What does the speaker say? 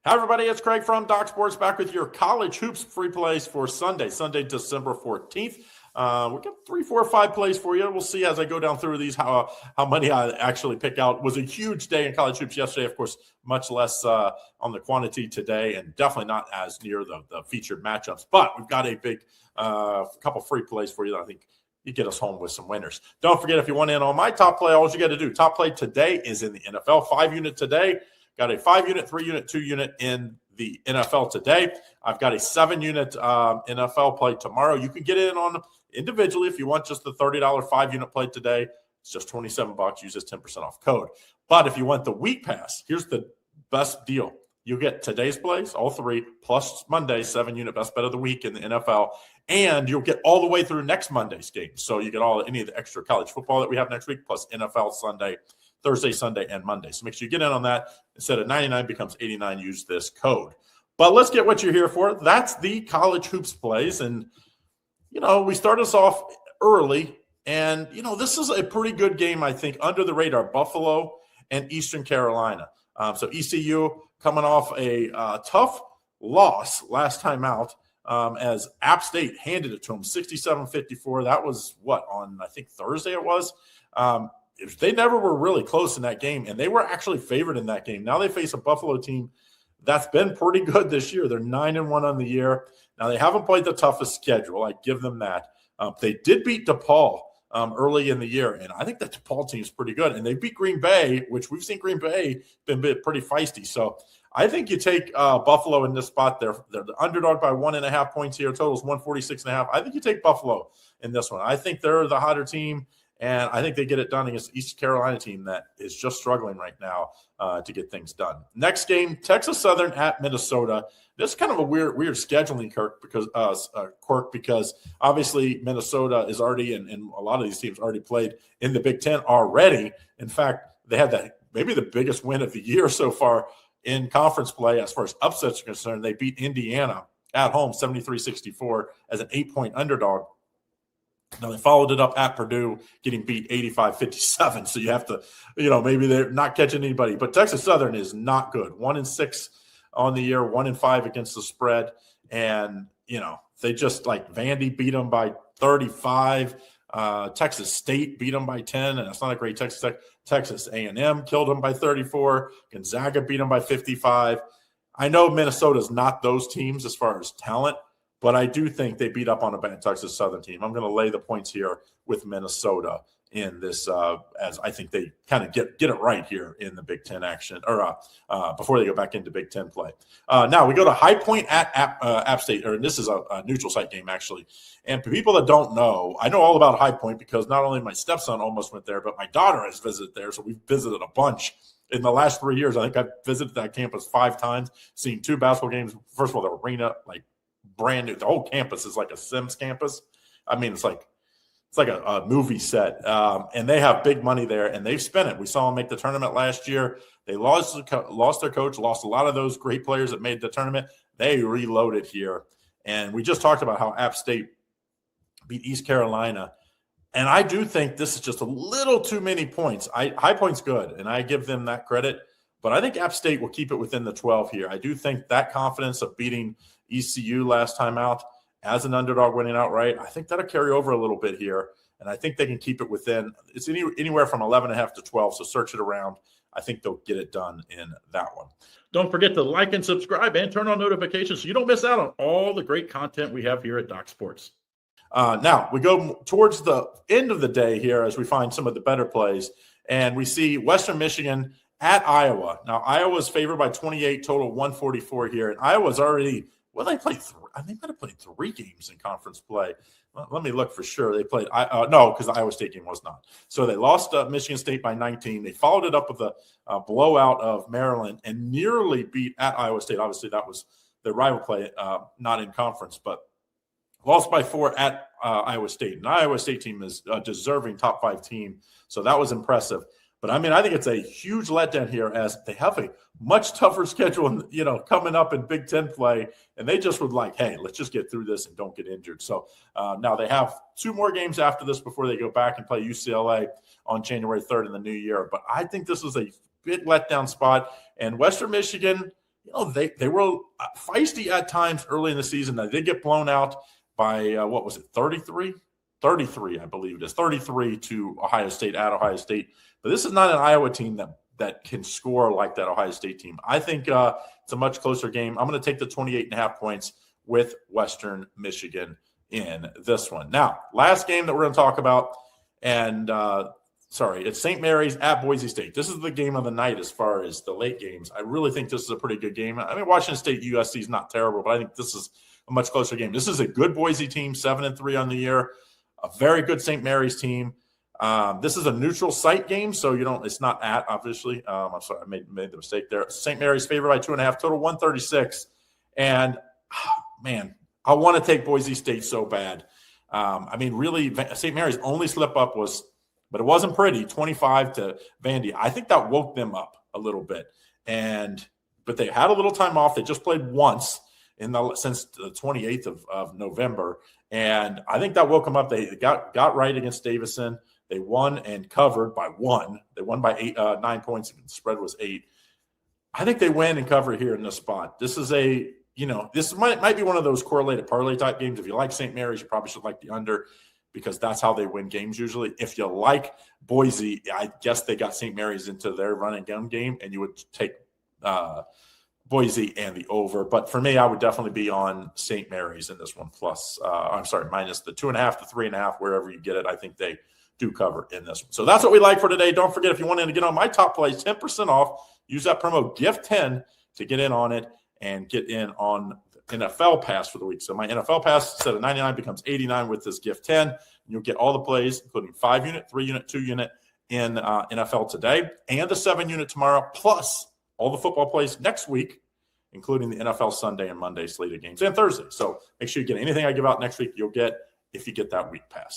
Hi, everybody. It's Craig from Doc Sports back with your college hoops free plays for Sunday, December 14th. We got 3, 4, 5 plays for you. We'll see as I go down through these how many I actually pick out. It was a huge day in college hoops yesterday. Of course, much less on the quantity today, and definitely not as near the featured matchups. But we've got a big couple free plays for you that I think you get us home with some winners. Don't forget, if you want in on my top play, all you got to do, top play today is in the NFL. 5-unit today. Got a 5-unit, 3-unit, 2-unit in the NFL today. I've got a 7-unit NFL play tomorrow. You can get in on individually if you want just the $30 5-unit play today. It's just $27. Use this 10% off code. But if you want the week pass, here's the best deal. You'll get today's plays, all 3, plus Monday's 7-unit best bet of the week in the NFL. And you'll get all the way through next Monday's game. So you get any of the extra college football that we have next week, plus NFL Sunday, Thursday, Sunday, and Monday. So make sure you get in on that. Instead of 99 becomes 89, use this code. But let's get what you're here for. That's the college hoops plays. And, we started us off early. And, this is a pretty good game, I think, under the radar, Buffalo and Eastern Carolina. So ECU coming off a tough loss last time out as App State handed it to them, 67-54. That was on, I think, Thursday it was. They never were really close in that game, and they were actually favored in that game. Now they face a Buffalo team that's been pretty good this year. They're 9-1 on the year. Now they haven't played the toughest schedule. I give them that. They did beat DePaul early in the year, and I think that DePaul team is pretty good. And they beat Green Bay, which we've seen Green Bay been pretty feisty. So I think you take Buffalo in this spot. They're the underdog by 1.5 points here. Totals 146.5. I think you take Buffalo in this one. I think they're the hotter team. And I think they get it done against the East Carolina team that is just struggling right now to get things done. Next game, Texas Southern at Minnesota. This is kind of a weird scheduling quirk because obviously Minnesota is already, and a lot of these teams already played in the Big Ten already. In fact, they had maybe the biggest win of the year so far in conference play as far as upsets are concerned. They beat Indiana at home 73-64 as an 8-point underdog. Now, they followed it up at Purdue, getting beat 85-57. So you have to, maybe they're not catching anybody. But Texas Southern is not good. 1-6 on the year, 1-5 against the spread. And, they just Vandy beat them by 35. Texas State beat them by 10, and that's not a great Texas Tech. Texas A&M killed them by 34. Gonzaga beat them by 55. I know Minnesota's not those teams as far as talent, but I do think they beat up on a bad Texas Southern team. I'm going to lay the points here with Minnesota in this as I think they kind of get it right here in the Big Ten action or before they go back into Big Ten play. Now we go to High Point at App State, and this is a neutral site game actually. And for people that don't know, I know all about High Point because not only my stepson almost went there, but my daughter has visited there. So we've visited a bunch. In the last 3 years, I think I've visited that campus 5 times, seen 2 basketball games. First of all, the arena, brand new. The whole campus is like a Sims campus. I mean, it's like a movie set. And they have big money there, and they've spent it. We saw them make the tournament last year. They lost their coach, lost a lot of those great players that made the tournament. They reloaded here. And we just talked about how App State beat East Carolina. And I do think this is just a little too many points. High Point's good, and I give them that credit. But I think App State will keep it within the 12 here. I do think that confidence of beating ECU last time out as an underdog winning outright, I think that'll carry over a little bit here. And I think they can keep it within. It's anywhere from 11.5 to 12, so search it around. I think they'll get it done in that one. Don't forget to like and subscribe and turn on notifications so you don't miss out on all the great content we have here at Doc Sports. Now, we go towards the end of the day here as we find some of the better plays, and we see Western Michigan at Iowa. Now, Iowa's favored by 28, total 144 here, and Iowa's already – they played they might have played 3 games in conference play. Well, let me look for sure. They played no, because the Iowa State game was not. So they lost Michigan State by 19. They followed it up with a blowout of Maryland and nearly beat at Iowa State. Obviously, that was their rival play, not in conference, but lost by 4 at Iowa State. And the Iowa State team is a deserving top 5 team, so that was impressive. But, I think it's a huge letdown here as they have a much tougher schedule, coming up in Big Ten play. And they just would hey, let's just get through this and don't get injured. So now they have 2 more games after this before they go back and play UCLA on January 3rd in the new year. But I think this is a big letdown spot. And Western Michigan, they were feisty at times early in the season. They did get blown out by, 33? 33, I believe it is. 33 to Ohio State at Ohio State. But this is not an Iowa team that can score like that Ohio State team. I think it's a much closer game. I'm going to take the 28.5 points with Western Michigan in this one. Now, last game that we're going to talk about, and it's St. Mary's at Boise State. This is the game of the night as far as the late games. I really think this is a pretty good game. I mean, Washington State USC is not terrible, but I think this is a much closer game. This is a good Boise team, 7-3 on the year, a very good St. Mary's team. This is a neutral site game, so it's not at, obviously. I'm sorry, I made the mistake there. St. Mary's favored by 2.5, total 136. And, man, I want to take Boise State so bad. Really, St. Mary's only slip up but it wasn't pretty, 25 to Vandy. I think that woke them up a little bit. But they had a little time off. They just played once since the 28th of November. And I think that woke them up. They got right against Davison. They won and covered by 1. They won by 9 points. The spread was 8. I think they win and cover here in this spot. This is this might be one of those correlated parlay type games. If you like St. Mary's, you probably should like the under, because that's how they win games usually. If you like Boise, I guess they got St. Mary's into their run and gun game, and you would take Boise and the over. But for me, I would definitely be on St. Mary's in this one. Minus the 2.5 to 3.5, wherever you get it. I think they do cover in this one. So that's what we like for today. Don't forget, if you want to get on my top plays, 10% off. Use that promo GIFT10 to get in on it and get in on NFL Pass for the week. So my NFL Pass, instead of 99, becomes 89 with this Gift 10. You'll get all the plays, including 5-unit, 3-unit, 2-unit in NFL today, and the 7-unit tomorrow, plus all the football plays next week, including the NFL Sunday and Monday slate of games, and Thursday. So make sure you get anything I give out next week, you'll get if you get that week pass.